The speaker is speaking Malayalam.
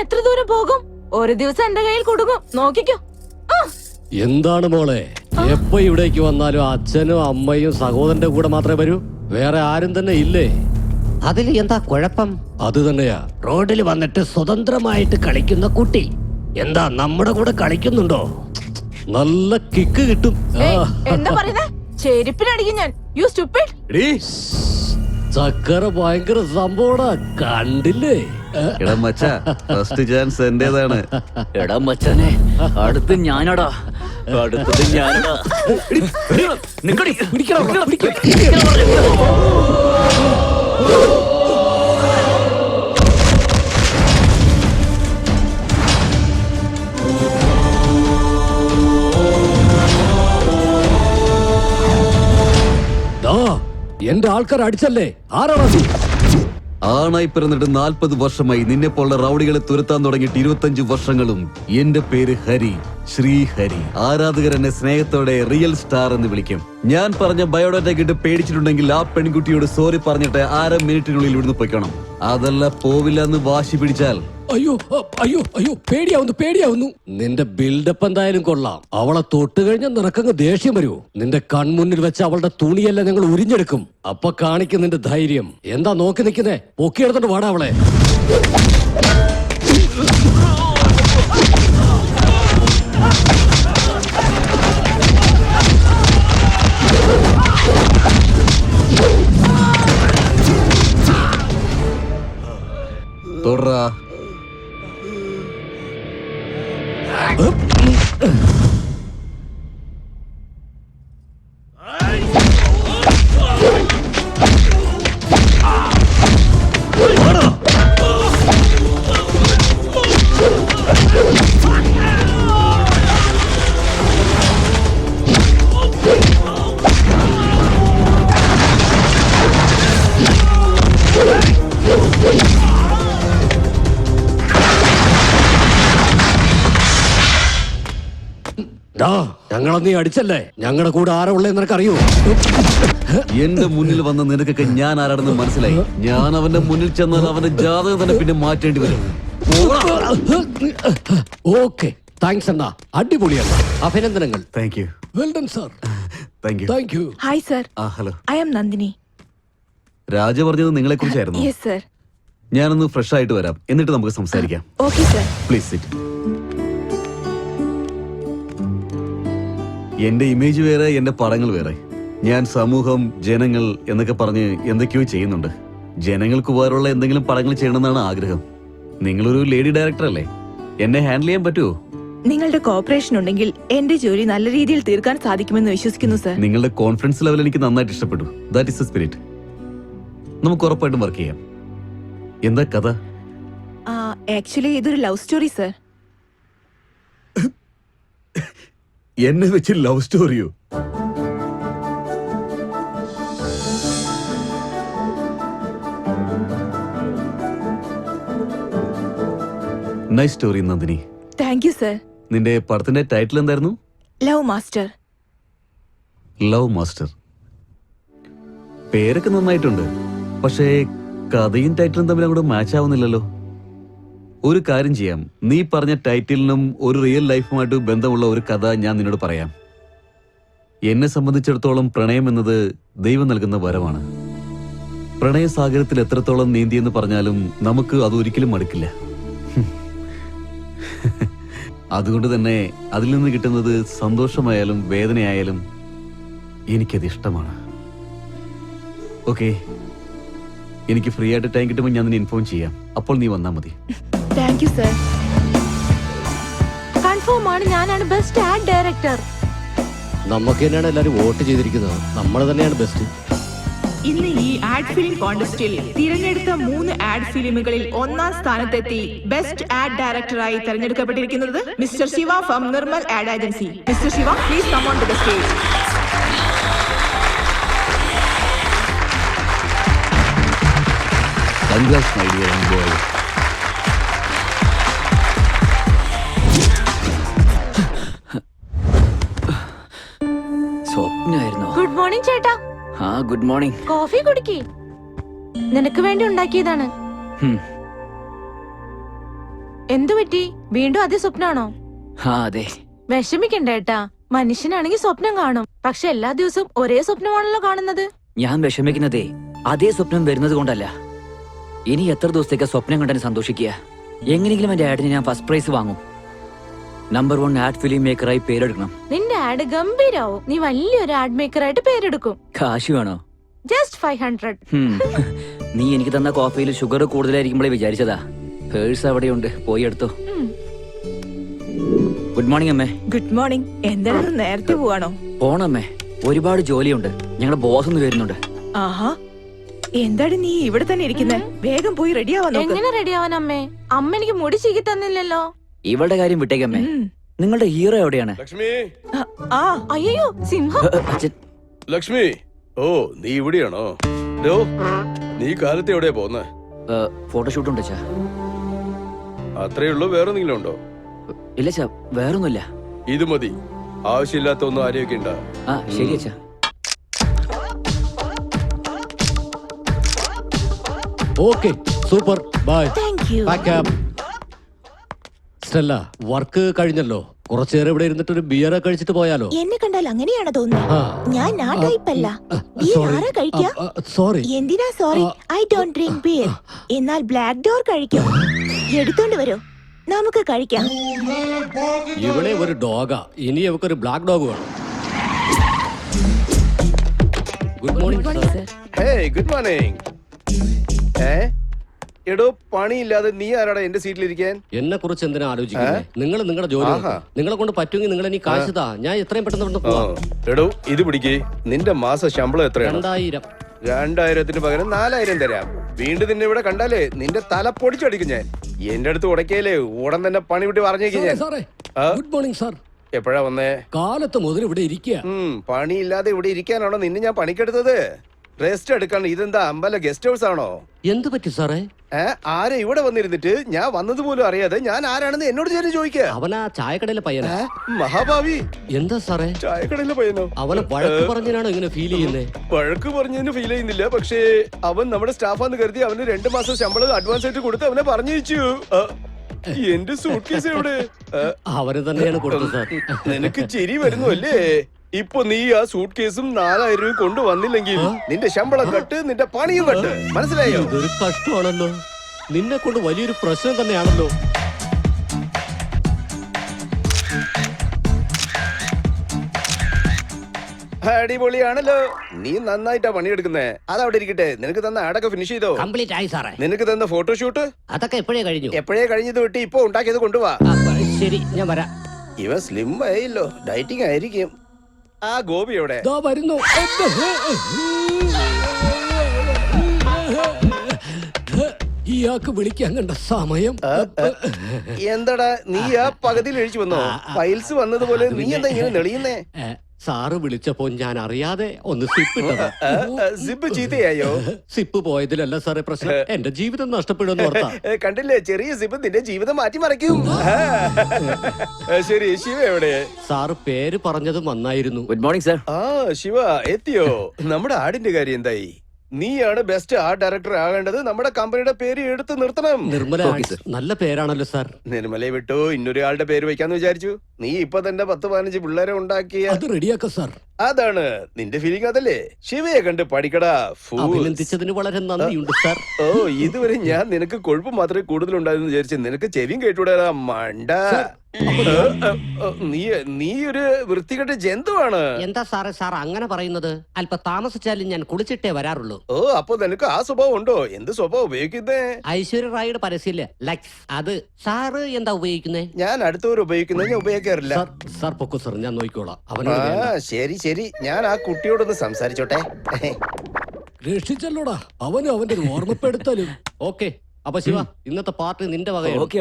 എത്ര ദൂരം പോകും? ഒരു ദിവസം എന്റെ കയ്യിൽ കൊടുക്കും, നോക്കിക്കോ. എന്താണ് മോളെ, എപ്പോ ഇവിടേക്ക് വന്നാലും അച്ഛനും അമ്മയും സഹോദരന്റെ കൂടെ മാത്രമേ വരൂ? വേറെ ആരും തന്നെ ഇല്ലേ? അതിൽ എന്താ കുഴപ്പം? അത് തന്നെയാ, റോഡിൽ വന്നിട്ട് സ്വതന്ത്രമായിട്ട് കളിക്കുന്ന കുട്ടി എന്താ നമ്മുടെ കൂടെ കളിക്കുന്നുണ്ടോ? നല്ല കിക്ക് കിട്ടും. എന്താ പറയുന്നേ? ചെരുപ്പിനടിക്കും ഞാൻ. U stupid. ചക്കര ഭയങ്കര സംഭവടാ, കണ്ടില്ലേ? എടാ മച്ചാ, ഫസ്റ്റ് ചാൻസ് എന്റേതാണ്. എടാ മച്ചാനെ, അടുത്ത് ഞാനടാ, അടുത്തത് ഞാനടാ. എന്റെ ആൾക്കാർ അടിച്ചല്ലേ? ആരാണോ നീ? ആണായി പിറന്നിട്ട് 40 വർഷമായി. നിന്നെ പോലുള്ള റൗഡികളെ തുരത്താൻ തുടങ്ങിയിട്ട് 25 വർഷങ്ങളും. എന്റെ പേര് ഹരി, ശ്രീഹരി. ആരാധകർ എന്നെ സ്നേഹത്തോടെ റിയൽ സ്റ്റാർ എന്ന് വിളിക്കും. ഞാൻ പറഞ്ഞ ബയോഡാറ്റ കിട്ട് പേടിച്ചിട്ടുണ്ടെങ്കിൽ ആ പെൺകുട്ടിയോട് സോറി പറഞ്ഞിട്ട് 1/2 മിനിറ്റിനുള്ളിൽ ഇവിടുന്ന് പൊയ്ക്കണം. അതല്ല പോവില്ല എന്ന് വാശി പിടിച്ചാൽ അയ്യോ അയ്യോ അയ്യോ, പേടിയാവുന്നു. നിന്റെ ബിൽഡപ്പ് എന്തായാലും കൊള്ളാം. അവളെ തൊട്ട് കഴിഞ്ഞാൽ നിനക്കങ്ങ് ദേഷ്യം വരുമോ? നിന്റെ കൺമുന്നിൽ വെച്ച് അവളുടെ തുണിയെല്ലാം ഞങ്ങൾ ഉരിഞ്ഞെടുക്കും. അപ്പൊ കാണിക്കും നിന്റെ ധൈര്യം. എന്താ നോക്കി നിൽക്കുന്നേ? പൊക്കിയെടുത്തോണ്ട് വാടാ അവളെ. തൊടറാ. ഞങ്ങളെ നീ അടിച്ചല്ലേ? ഞങ്ങളുടെ കൂടെ ആരാ ഉള്ളതെന്ന് നിനക്കറിയോ? എന്റെ മുന്നിൽ വന്ന നിനക്കൊക്കെ ഞാൻ ആരാണെന്ന് മനസ്സിലായി. ഞാൻ അവന്റെ മുന്നിൽ ചെന്നാൽ അവന്റെ ജാതകം തന്നെ പിന്നെ മാറ്റേണ്ടി വരും. ഓക്കെ, താങ്ക്സ് അണ്ണാ, അടിപൊളിയാണ്. അഭിനന്ദനങ്ങൾ. Thank you. Well done sir. Thank you. Hi sir. Hello. I am Nandini. Raja പറഞ്ഞത് നിങ്ങളെ കുറിച്ചായിരുന്നു. Yes sir. ഞാനൊന്ന് ഫ്രഷ് ആയിട്ട് വരാം, എന്നിട്ട് നമുക്ക് സംസാരിക്കാം. Okay sir. Please sit. എന്റെ ഇമേജ് വേറെ, എന്റെ പടങ്ങൾ വേറെ. ഞാൻ സമൂഹം, ജനങ്ങൾ എന്നൊക്കെ പറഞ്ഞ് എന്തൊക്കെയോ ചെയ്യുന്നുണ്ട്. ജനങ്ങൾക്ക് ഉപകാരമുള്ള എന്തെങ്കിലും പടങ്ങൾ ചെയ്യണമെന്നാണ് ആഗ്രഹം. നിങ്ങളൊരു ലേഡി ഡയറക്ടർ അല്ലേ, എന്നെ ഹാൻഡിൽ ചെയ്യാൻ പറ്റുമോ? നിങ്ങളുടെ കോപ്പറേഷൻ ഉണ്ടെങ്കിൽ എന്റെ ജോലി നല്ല രീതിയിൽ തീർക്കാൻ സാധിക്കുമെന്ന് വിശ്വസിക്കുന്നു സർ. നിങ്ങളുടെ കോൺഫിഡൻസ് ലെവൽ എനിക്ക് നന്നായിട്ട് ഇഷ്ടപ്പെട്ടു. That is the spirit. നമുക്ക് ഉറപ്പായിട്ടും വർക്ക് ചെയ്യാം. എന്താ കഥ? ആക്ച്വലി ഇതൊരു ലവ് സ്റ്റോറി സർ. എന്നെ വെച്ച് ലവ് സ്റ്റോറിയോ? Nice story Nandini. Thank you sir. നിന്റെ പടത്തിന്റെ ടൈറ്റിൽ എന്തായിരുന്നു? Love master. Love master. പേരൊക്കെ നന്നായിട്ടുണ്ട്, പക്ഷേ കഥയും ടൈറ്റിലും തമ്മിൽ അങ്ങോട്ട് മാച്ച് ആവുന്നില്ലല്ലോ. ഒരു കാര്യം ചെയ്യാം, നീ പറഞ്ഞ ടൈറ്റിലിനും ഒരു റിയൽ ലൈഫുമായിട്ട് ബന്ധമുള്ള ഒരു കഥ ഞാൻ നിന്നോട് പറയാം. എന്നെ സംബന്ധിച്ചിടത്തോളം പ്രണയം എന്നത് ദൈവം നൽകുന്ന വരമാണ്. പ്രണയസാഗരത്തിൽ എത്രത്തോളം നീന്തിയെന്ന് പറഞ്ഞാലും നമുക്ക് അത് ഒരിക്കലും മടുക്കില്ല. അതുകൊണ്ട് തന്നെ അതിൽ നിന്ന് കിട്ടുന്നത് സന്തോഷമായാലും വേദനയായാലും എനിക്കത് ഇഷ്ടമാണ്. ഓക്കെ, എനിക്ക് ഫ്രീ ആയിട്ട് ടൈം കിട്ടുമ്പോൾ ഞാൻ നിന്നെ ഇൻഫോം ചെയ്യാം. അപ്പോൾ നീ വന്നാൽ മതി. Thank you sir. കൺഫേം ആണ്, ഞാനാണ് ബെസ്റ്റ് ആഡ് ഡയറക്ടർ. നമുക്ക് തന്നെയാണ് എല്ലാരും വോട്ട് ചെയ്തിരിക്കുന്നത്. നമ്മൾ തന്നെയാണ് ബെസ്റ്റ്. ഇന്ന് ഈ ആഡ് ഫിലിം കോൺടെസ്റ്റിൽ തിരഞ്ഞെടുത്ത 3 ആഡ് ഫിലിമുകളിൽ 1ാം സ്ഥാനത്തെത്തി ബെസ്റ്റ് ആഡ് ഡയറക്ടറായി തെരഞ്ഞെടുക്കപ്പെട്ടിരിക്കുന്നത് mister Shiva from Nirmal ad agency. Mister Shiva, please come on to the stage. Congrats, my dear young boy. സ്വപ്നായിരുന്നോ? ഗുഡ് മോർണിംഗ് ചേട്ടാ. Good morning. കോഫി കുടിക്കേ, നിനക്ക് വേണ്ടി ഉണ്ടാക്കിയതാണ്. എന്തു പറ്റി? വീണ്ടും അതേ സ്വപ്നാണോ? ആ അതെ. വിഷമിക്കണ്ട ഏട്ടാ, മനുഷ്യനാണെങ്കിൽ സ്വപ്നം കാണും. പക്ഷെ എല്ലാ ദിവസവും ഒരേ സ്വപ്നമാണല്ലോ കാണുന്നത്. ഞാൻ വിഷമിക്കുന്നതേ അതേ സ്വപ്നം വരുന്നത് കൊണ്ടല്ല. ഇനി എത്ര ദിവസത്തേക്ക് സ്വപ്നം കണ്ടെന്ന് സന്തോഷിക്കുക. എങ്ങനെയെങ്കിലും എന്റെ ആഡിന് ഞാൻ ഫസ്റ്റ് പ്രൈസ് വാങ്ങും. നമ്പർ 1 ആഡ് ഫിലിം മേക്കറായി പേരെടുക്കണം. നിന്റെ ആഡ് ഗംഭീരാവും. നീ വലിയൊരു ആഡ് മേക്കർ ആയിട്ട് പേരെടുക്കും. കാശ് വേണോ? ജസ്റ്റ് 500. നീ എനിക്ക് തന്ന കോഫിയിൽ ഷുഗർ കൂടുതലായിരിക്കുമ്പോഴേ വിചാരിച്ചതാ. പേഴ്സ് അവിടെയുണ്ട്, പോയി എടുത്തോ. ഗുഡ് മോർണിംഗ് അമ്മേ. Good morning. എന്താണ് നേരത്തെ പോവാണോ? പോണമ്മേ, ഒരുപാട് ജോലിയുണ്ട്. ഞങ്ങളുടെ ബോസ് ഒന്ന് വരുന്നുണ്ട്. ആഹാ, എന്താണ് നീ ഇവിടെ തന്നെ ഇരിക്കുന്നെ? വേഗം പോയി റെഡി ആവാൻ നോക്ക്. എങ്ങനെ റെഡി ആവാൻ അമ്മേ? അമ്മ എനിക്ക് മുടി ചീകി തന്നില്ലല്ലോ. ഇവളുടെ കാര്യം വിട്ടേക്കമ്മേ. നിങ്ങളുടെ ഹീറോ എവിടെയാണ്? ലക്ഷ്മി, ആ അയ്യോ, സിംഹം. അച്ഛൻ. ലക്ഷ്മി, ഓ നീ ഇവിടെയാണോ? ഡോ, നീ കാലത്ത് എവിടെയാ പോന്നെ? ഫോട്ടോഷൂട്ട് ഉണ്ട് അച്ഛാ. അത്രേ ഉള്ളൂ, വേറെ എന്തെങ്കിലും ഉണ്ടോ? ഇല്ല അച്ഛാ, വേറൊന്നുമില്ല. ഇത് മതി, ആവശ്യമില്ലാത്ത ഒന്നും ആരെയൊക്കെ ഉണ്ടാ. ആ ശരി അച്ഛാ. Okay, super, bye. Thank you. Stella, work കഴിഞ്ഞല്ലോ. കുറച്ചേരം ഇവിടെ ഇരുന്നിട്ട് ഒരു ബിയർ കഴിച്ചിട്ട് പോയാലോ? എന്നെ കണ്ടാൽ അങ്ങനെയാണ് തോന്നുന്നത്. ആ. ഞാൻ ആ ടൈപ്പല്ല. ബിയർ ആരാ കഴിക്കാ? സോറി. എന്തിനാ sorry? I don't drink beer. എന്നാൽ ബ്ലാക്ക് ഡോർ കഴിക്കും. എടുത്തോണ്ട് വരൂ, നമുക്ക് കഴിക്കാം. ഇവിടെ ഒരു ഡോഗാ, ഇനി അവക്കൊരു ബ്ലാക്ക് ഡോഗ് വേണം. Good morning sir. Hey, good morning. എടോ, പണിയില്ലാതെ നീ ആരാടാ എന്റെ സീറ്റിലിരിക്കാൻ? എന്നെ കുറിച്ച് എന്തിനാ ആലോചിക്കുന്നത്? നിങ്ങൾ നിങ്ങളുടെ ജോലി നോക്ക്. നിങ്ങളെ കൊണ്ട് പറ്റുമെങ്കിൽ നിങ്ങൾ എനിക്ക് കാശ് താ, ഞാൻ എത്രയും പെട്ടെന്ന് ഇവിടുന്ന് പോവാം. എടോ, ഇത് പിടിക്കേ. നിന്റെ മാസ ശമ്പളം എത്രയാണ്? 2000. 2000-ന് പകരം 4000 തരാം. വീണ്ടും നിന്നെ ഇവിടെ കണ്ടാലേ നിന്റെ തല പൊടിച്ചടിക്കും ഞാൻ. എന്റെ അടുത്ത് ഉടക്കേലേ ഉടൻ തന്നെ പണി വിട്ട് പറഞ്ഞേക്കും ഞാൻ. സാറേ, ഗുഡ് മോർണിംഗ് സാർ. എപ്പോഴാ വന്നേ? കാലത്ത് മുതൽ ഇവിടെ ഇരിക്കുക. പണിയില്ലാതെ ഇവിടെ ഇരിക്കാനാണോ നിന്നെ ഞാൻ പണിക്കെടുത്തത്? റെസ്റ്റ് എടുക്കാൻ. ഇതെന്താ അമ്പല ഗസ്റ്റ് ഹൗസ് ആണോ? എന്ത് പറ്റി സാറേ? ആരെ ഇവിടെ വന്നിരുന്നിട്ട് ഞാൻ വന്നത് പോലും അറിയാതെ ഞാൻ ആരാണെന്ന് എന്നോട് ഞാൻ ചോദിക്കുക. അവനാ ചായക്കടയിലെ പയ്യനാ. മഹാഭാവി. എന്താ സാറേ? ചായക്കടയിലെ പയ്യനോ? അവനെ വഴക്ക് പറഞ്ഞാണോ ഇങ്ങനെ ഫീൽ ചെയ്യുന്നേ? വഴക്ക് പറഞ്ഞതിന് ഫീൽ ചെയ്യുന്നില്ല. പക്ഷേ അവൻ നമ്മുടെ സ്റ്റാഫാന്ന് കരുതി അവന് 2 മാസം ശമ്പളം അഡ്വാൻസ് ആയിട്ട് കൊടുത്ത് അവനെ പറഞ്ഞു വെച്ചു. എന്റെ സൂട്ട് കേസ് എവിടെ? അവന് തന്നെയാണ് കൊടുത്തത് സാർ. നിനക്ക് ചിരി വരുന്നു അല്ലേ? ഇപ്പൊ നീ ആ സൂട്ട് കേസും 4000 രൂപ കൊണ്ടുവന്നില്ലെങ്കിൽ നിന്റെ ശമ്പളം കട്ട്, നിന്റെ പണിയും കട്ട്. മനസ്സിലായോ? ഇതൊരു കഷ്ടമാണല്ലോ. നിന്നെ കൊണ്ട് വലിയൊരു പ്രശ്നം തന്നെയാണല്ലോ. അടിപൊളിയാണല്ലോ. നീ നന്നായിട്ടാ പണിയെടുക്കുന്നേ. അതവിടെ ഇരിക്കട്ടെ. നിനക്ക് തന്ന ആടൊക്കെ ഫിനിഷ് ചെയ്തോ? കംപ്ലീറ്റ് ആയി സാറേ. നിനക്ക് തന്ന ഫോട്ടോഷൂട്ട് അതൊക്കെ എപ്പോഴേ കഴിഞ്ഞു. എപ്പോഴേ കഴിഞ്ഞത് വിട്ട് ഇപ്പൊ ഉണ്ടാക്കിയത് കൊണ്ടുപോവാ. ശരി, ഞാൻ വരാം. ഇവൻ സ്ലിം ആയില്ലോ, ഡയറ്റിംഗ് ആയിരിക്കും. ആ ഗോപി എവിടെ? ദാ വരുന്നു. ഇയാൾക്ക് വിളിക്കാൻ കണ്ട സമയം. എന്താടാ നീ ആ പകുതിയിൽ എഴിച്ചു വന്നോ? ഫൈൽസ് വന്നതുപോലെ നീ എന്താ ഇങ്ങനെ നെളിയുന്നേ? സാറ് വിളിച്ചപ്പോ ഞാൻ അറിയാതെ ഒന്ന് സിപ്പ് ഇട്ടതാ. സിപ്പ് ചീത്തയായോ? സിപ്പ് പോയതിലല്ല സാറേ പ്രശ്നം, എന്റെ ജീവിതം നഷ്ടപ്പെടുമെന്ന് ഓർത്താ. കണ്ടില്ലേ, ചെറിയ സിപ്പ് നിന്റെ ജീവിതം മാറ്റിമറിക്കും. ശരി, ശിവ എവിടെ? സാറ് പേര് പറഞ്ഞത് നന്നായിരുന്നു. Good morning sir. ആ ശിവ എത്തിയോ? നമ്മുടെ ആടിന്റെ കാര്യം എന്തായി? നീയാണ് ബെസ്റ്റ് ആർട്ട് ഡയറക്ടർ ആകേണ്ടത്. നമ്മുടെ കമ്പനിയുടെ പേര് എടുത്ത് നിർത്തണം. നിർമ്മല ആർട്സ്. നല്ല പേരാണല്ലോ സാർ. നിർമ്മലയെ വിട്ടു ഇന്നൊരാളുടെ പേര് വെക്കാന്ന് വിചാരിച്ചു. നീ ഇപ്പൊ തന്നെ 10-15 പിള്ളേരെ ഉണ്ടാക്കിയ. അത് റെഡിയാക്ക സാർ. അതാണ് നിന്റെ ഫീലിംഗ്, അതല്ലേ? ശിവയെ കണ്ട് പഠിക്കടാ. അഭിനന്ദിച്ചതിന് വളരെ നന്ദിയുണ്ട് സാർ. ഓ, ഇതുവരെ ഞാൻ നിനക്ക് കൊഴുപ്പ് മാത്രമേ കൂടുതലുണ്ടായിരുന്നു വിചാരിച്ചു. നിനക്ക് ചെവിയും കേട്ടൂടാ മണ്ട. നീ ഒരു വൃത്തികെട്ട ജന്തുവാണ്. എന്താ സാറേ സാർ അങ്ങനെ പറയുന്നത്? അല്പ താമസിച്ചാലും ഞാൻ കുളിച്ചിട്ടേ വരാറുള്ളൂ. ഓ, അപ്പൊ നിനക്ക് ആ സ്വഭാവം ഉണ്ടോ? എന്ത് സ്വഭാവം ഉപയോഗിക്കുന്നേ? ഐശ്വര്യ റായിയുടെ പരസ്യമില്ലേ, ലക്സ്, അത്. സാറ് എന്താ ഉപയോഗിക്കുന്നേ? ഞാൻ അടുത്തവർ ഉപയോഗിക്കുന്നത് ഞാൻ ഉപയോഗിക്കാറില്ല. സാർ പൊക്കോ സാർ, ഞാൻ നോക്കിക്കോളാം. അവനോട് ആ ശരി ശരി, ഞാൻ ആ കുട്ടിയോടൊന്ന് സംസാരിച്ചോട്ടെ. രക്ഷിച്ചല്ലോടാ, അവനും അവന്റെ ഓർമ്മപ്പെടുത്തലും. ഓക്കെ, അപ്പൊ ശിവ, ഇന്നത്തെ പാർട്ടി നിന്റെ വകയാണ്. ഓക്കെ